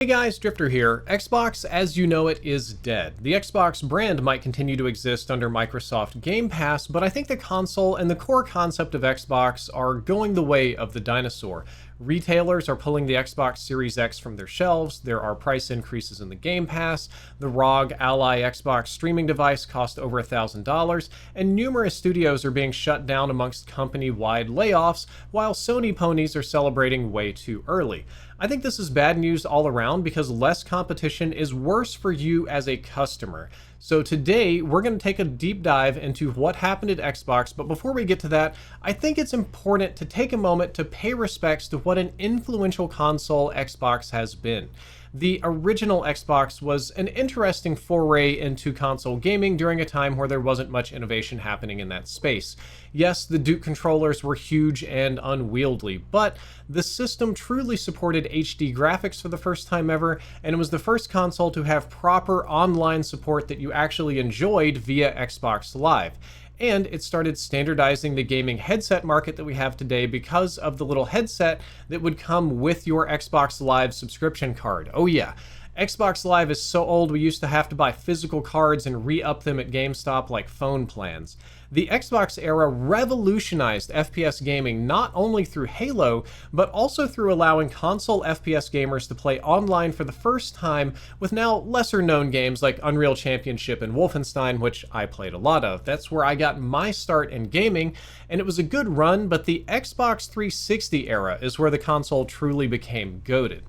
Hey guys, Drifter here. Xbox as you know it is dead. The Xbox brand might continue to exist under Microsoft Game Pass, but I think the console and the core concept of Xbox are going the way of the dinosaur. Retailers are pulling the Xbox Series X from their shelves, there are price increases in the Game Pass, the ROG Ally Xbox streaming device cost over $1,000, and numerous studios are being shut down amongst company-wide layoffs, while Sony ponies are celebrating way too early. I think this is bad news all around because less competition is worse for you as a customer. So today we're going to take a deep dive into what happened at Xbox, but before we get to that, I think it's important to take a moment to pay respects to what an influential console Xbox has been. The original Xbox was an interesting foray into console gaming during a time where there wasn't much innovation happening in that space. Yes, the Duke controllers were huge and unwieldy, but the system truly supported HD graphics for the first time ever, and it was the first console to have proper online support that you actually enjoyed via Xbox Live. And it started standardizing the gaming headset market that we have today because of the little headset that would come with your Xbox Live subscription card. Oh yeah, Xbox Live is so old we used to have to buy physical cards and re-up them at GameStop like phone plans. The Xbox era revolutionized FPS gaming not only through Halo, but also through allowing console FPS gamers to play online for the first time with now lesser known games like Unreal Championship and Wolfenstein, which I played a lot of. That's where I got my start in gaming, and it was a good run, but the Xbox 360 era is where the console truly became goated.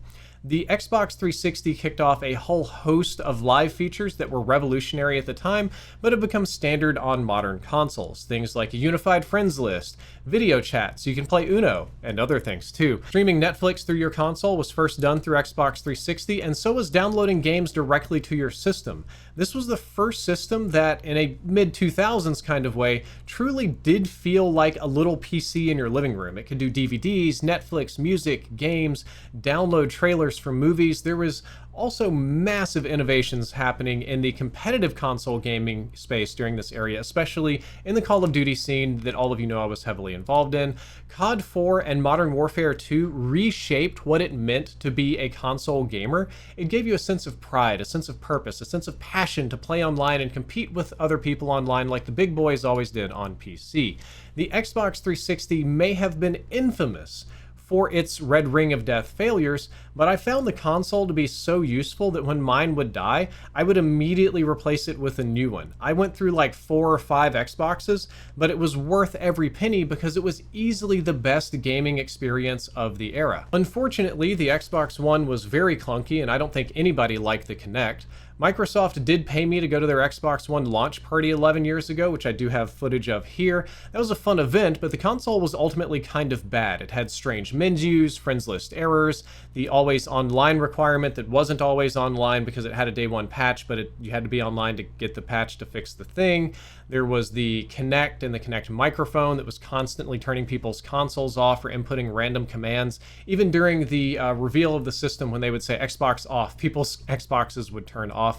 The Xbox 360 kicked off a whole host of live features that were revolutionary at the time, but have become standard on modern consoles. Things like a unified friends list, video chat so you can play Uno, and other things too. Streaming Netflix through your console was first done through Xbox 360, and so was downloading games directly to your system. This was the first system that, in a mid-2000s kind of way, truly did feel like a little PC in your living room. It could do DVDs, Netflix, music, games, download trailers from movies. There was also massive innovations happening in the competitive console gaming space during this area, especially in the Call of Duty scene that all of you know I was heavily involved in. COD 4 and Modern Warfare 2 reshaped what it meant to be a console gamer. It gave you a sense of pride, a sense of purpose, a sense of passion to play online and compete with other people online like the big boys always did on PC. The Xbox 360 may have been infamous for its red ring of death failures, but I found the console to be so useful that when mine would die, I would immediately replace it with a new one. I went through like 4 or 5 Xboxes, but it was worth every penny because it was easily the best gaming experience of the era. Unfortunately, the Xbox One was very clunky, and I don't think anybody liked the Kinect. Microsoft did pay me to go to their Xbox One launch party 11 years ago, which I do have footage of here. That was a fun event, but the console was ultimately kind of bad. It had strange menus, friends list errors, the always online requirement that wasn't always online because it had a day one patch, but you had to be online to get the patch to fix the thing. There was the Kinect and the Kinect microphone that was constantly turning people's consoles off or inputting random commands. Even during the reveal of the system, when they would say Xbox off, people's Xboxes would turn off.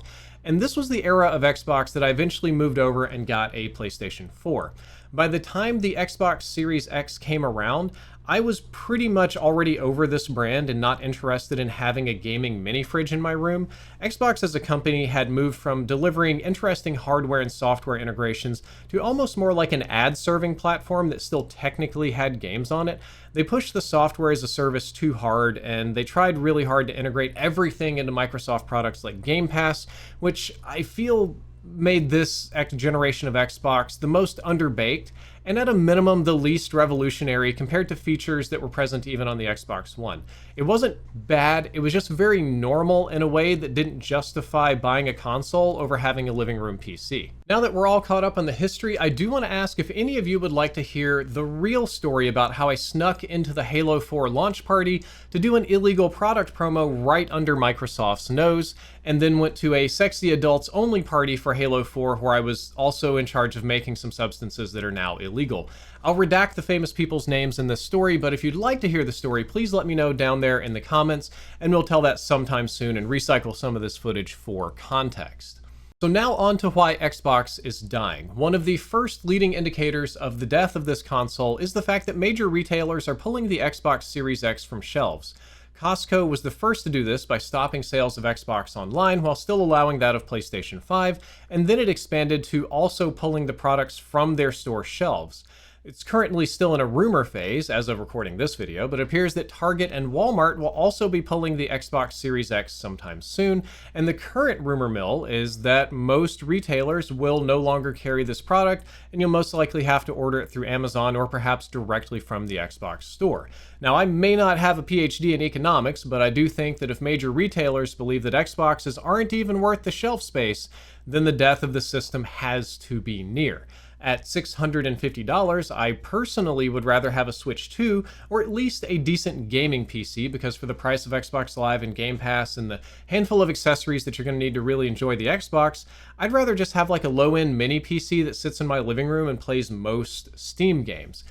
And this was the era of Xbox that I eventually moved over and got a PlayStation 4. By the time the Xbox Series X came around, I was pretty much already over this brand and not interested in having a gaming mini fridge in my room. Xbox as a company had moved from delivering interesting hardware and software integrations to almost more like an ad-serving platform that still technically had games on it. They pushed the software as a service too hard, and they tried really hard to integrate everything into Microsoft products like Game Pass, which I feel made this generation of Xbox the most underbaked and at a minimum the least revolutionary compared to features that were present even on the Xbox One. It wasn't bad, it was just very normal in a way that didn't justify buying a console over having a living room PC. Now that we're all caught up on the history, I do want to ask if any of you would like to hear the real story about how I snuck into the Halo 4 launch party to do an illegal product promo right under Microsoft's nose, and then went to a sexy adults only party for Halo 4 where I was also in charge of making some substances that are now illegal. I'll redact the famous people's names in this story, but if you'd like to hear the story, please let me know down there in the comments, and we'll tell that sometime soon and recycle some of this footage for context. So now on to why Xbox is dying. One of the first leading indicators of the death of this console is the fact that major retailers are pulling the Xbox Series X from shelves. Costco was the first to do this by stopping sales of Xbox Online while still allowing that of PlayStation 5, and then it expanded to also pulling the products from their store shelves. It's currently still in a rumor phase as of recording this video, but it appears that Target and Walmart will also be pulling the Xbox Series X sometime soon, and the current rumor mill is that most retailers will no longer carry this product, and you'll most likely have to order it through Amazon or perhaps directly from the Xbox store. Now, I may not have a PhD in economics, but I do think that if major retailers believe that Xboxes aren't even worth the shelf space, then the death of the system has to be near. At $650, I personally would rather have a Switch 2 or at least a decent gaming PC, because for the price of Xbox Live and Game Pass and the handful of accessories that you're going to need to really enjoy the Xbox, I'd rather just have like a low-end mini PC that sits in my living room and plays most Steam games.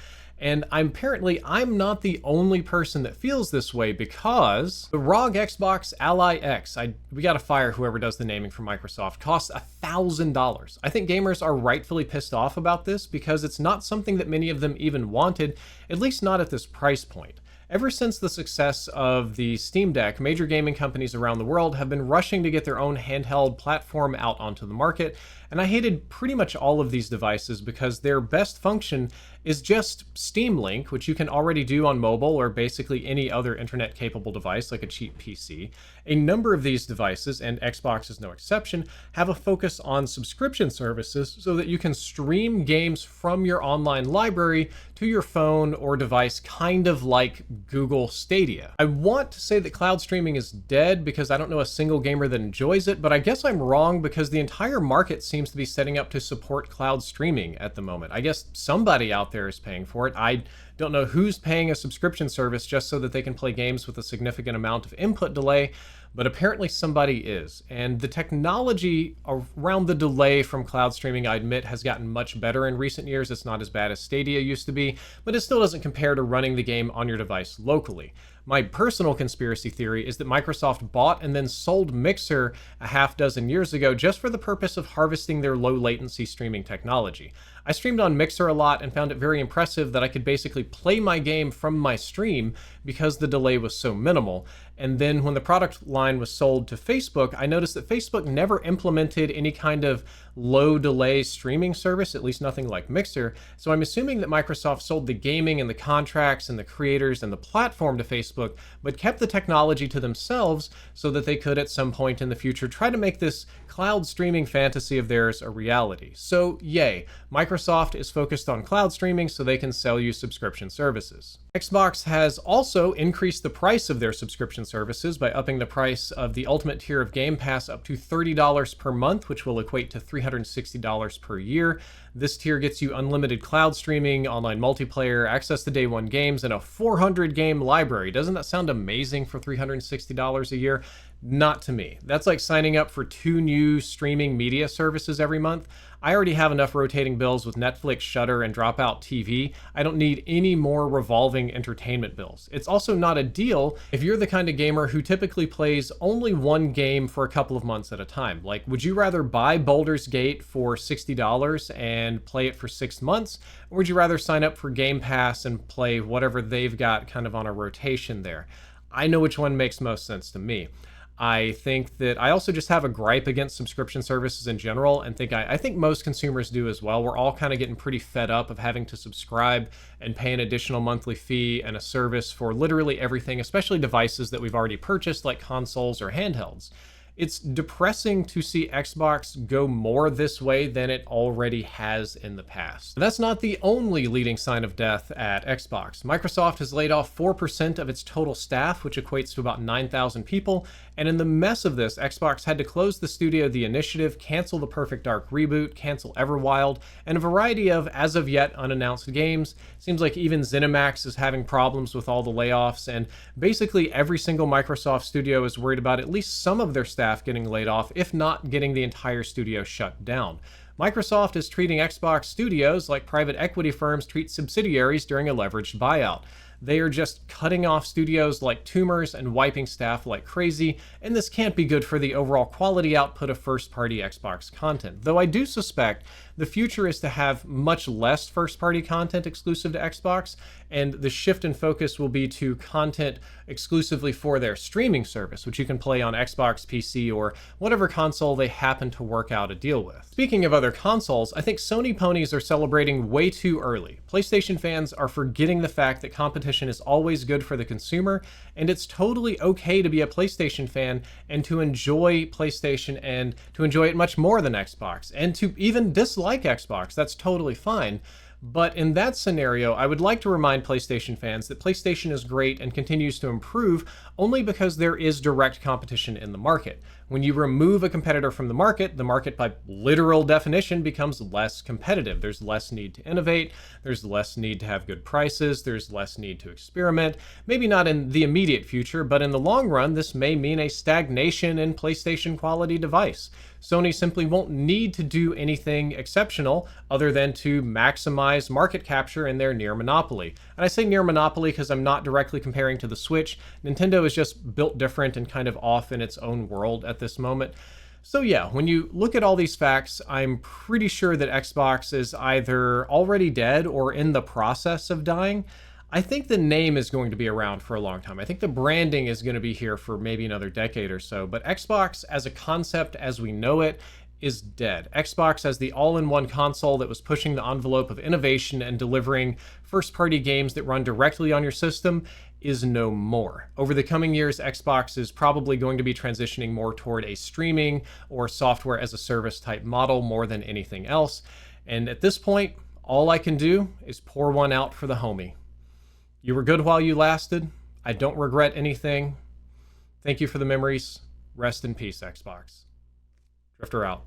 And I'm not the only person that feels this way, because the ROG Xbox Ally X, we gotta fire whoever does the naming for Microsoft, costs $1,000. I think gamers are rightfully pissed off about this because it's not something that many of them even wanted, at least not at this price point. Ever since the success of the Steam Deck, major gaming companies around the world have been rushing to get their own handheld platform out onto the market, and I hated pretty much all of these devices because their best function is just Steam Link, which you can already do on mobile or basically any other internet-capable device like a cheap PC. A number of these devices, and Xbox is no exception, have a focus on subscription services so that you can stream games from your online library to your phone or device, kind of like Google Stadia. I want to say that cloud streaming is dead because I don't know a single gamer that enjoys it, but I guess I'm wrong because the entire market seems to be setting up to support cloud streaming at the moment. I guess somebody out there is paying for it. I don't know who's paying a subscription service just so that they can play games with a significant amount of input delay, but apparently somebody is. And the technology around the delay from cloud streaming, I admit, has gotten much better in recent years. It's not as bad as Stadia used to be, but it still doesn't compare to running the game on your device locally. My personal conspiracy theory is that Microsoft bought and then sold Mixer a half dozen years ago just for the purpose of harvesting their low latency streaming technology. I streamed on Mixer a lot and found it very impressive that I could basically play my game from my stream because the delay was so minimal. And then when the product line was sold to Facebook, I noticed that Facebook never implemented any kind of low delay streaming service, at least nothing like Mixer. So I'm assuming that Microsoft sold the gaming and the contracts and the creators and the platform to Facebook, but kept the technology to themselves so that they could at some point in the future try to make this cloud streaming fantasy of theirs a reality. So yay, Microsoft is focused on cloud streaming so they can sell you subscription services. Xbox has also increased the price of their subscription services by upping the price of the Ultimate tier of Game Pass up to $30 per month, which will equate to $360 per year. This tier gets you unlimited cloud streaming, online multiplayer, access to day one games, and a 400 game library. Doesn't that sound amazing for $360 a year? Not to me. That's like signing up for 2 new streaming media services every month. I already have enough rotating bills with Netflix, Shudder, and Dropout TV. I don't need any more revolving entertainment bills. It's also not a deal if you're the kind of gamer who typically plays only one game for a couple of months at a time. Like, would you rather buy Baldur's Gate for $60 and play it for 6 months? Or would you rather sign up for Game Pass and play whatever they've got kind of on a rotation there? I know which one makes most sense to me. I think that I also just have a gripe against subscription services in general, and I think most consumers do as well. We're all kind of getting pretty fed up of having to subscribe and pay an additional monthly fee and a service for literally everything, especially devices that we've already purchased like consoles or handhelds. It's depressing to see Xbox go more this way than it already has in the past. That's not the only leading sign of death at Xbox. Microsoft has laid off 4% of its total staff, which equates to about 9,000 people, and in the mess of this, Xbox had to close the studio The Initiative, cancel the Perfect Dark reboot, cancel Everwild, and a variety of as of yet unannounced games. Seems like even ZeniMax is having problems with all the layoffs, and basically every single Microsoft studio is worried about at least some of their staff getting laid off, if not getting the entire studio shut down. Microsoft is treating Xbox studios like private equity firms treat subsidiaries during a leveraged buyout. They are just cutting off studios like tumors and wiping staff like crazy, and this can't be good for the overall quality output of first-party Xbox content. Though I do suspect the future is to have much less first-party content exclusive to Xbox, and the shift in focus will be to content exclusively for their streaming service, which you can play on Xbox, PC, or whatever console they happen to work out a deal with. Speaking of other consoles, I think Sony ponies are celebrating way too early. PlayStation fans are forgetting the fact that competition is always good for the consumer, and it's totally okay to be a PlayStation fan and to enjoy PlayStation and to enjoy it much more than Xbox, and to even dislike Xbox. That's totally fine. But in that scenario, I would like to remind PlayStation fans that PlayStation is great and continues to improve only because there is direct competition in the market. When you remove a competitor from the market by literal definition becomes less competitive. There's less need to innovate, there's less need to have good prices, there's less need to experiment. Maybe not in the immediate future, but in the long run, this may mean a stagnation in PlayStation quality device. Sony simply won't need to do anything exceptional other than to maximize market capture in their near monopoly. And I say near monopoly because I'm not directly comparing to the Switch. Nintendo is just built different and kind of off in its own world at this moment. So yeah, when you look at all these facts, I'm pretty sure that Xbox is either already dead or in the process of dying. I think the name is going to be around for a long time. I think the branding is going to be here for maybe another decade or so, but Xbox as a concept as we know it is dead. Xbox as the all-in-one console that was pushing the envelope of innovation and delivering first-party games that run directly on your system is no more. Over the coming years, Xbox is probably going to be transitioning more toward a streaming or software as a service type model more than anything else. And at this point, all I can do is pour one out for the homie. You were good while you lasted. I don't regret anything. Thank you for the memories. Rest in peace, Xbox. Drifter out.